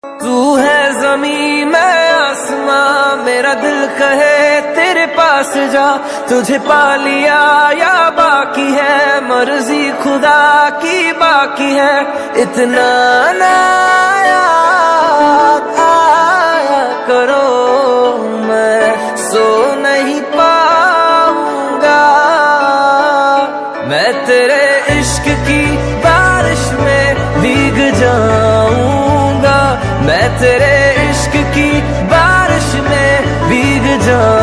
तू है ज़मीं मैं आसमां, मेरा दिल कहे तेरे पास जा। तुझे पा लिया या बाकी है, मर्जी खुदा की बाकी है। इतना ना याद आया करो, मैं सो नहीं पाऊंगा। मैं तेरे इश्क की बारिश में भीग जाऊंगा। मैं तेरे इश्क की बारिश में भीग जाऊंगा।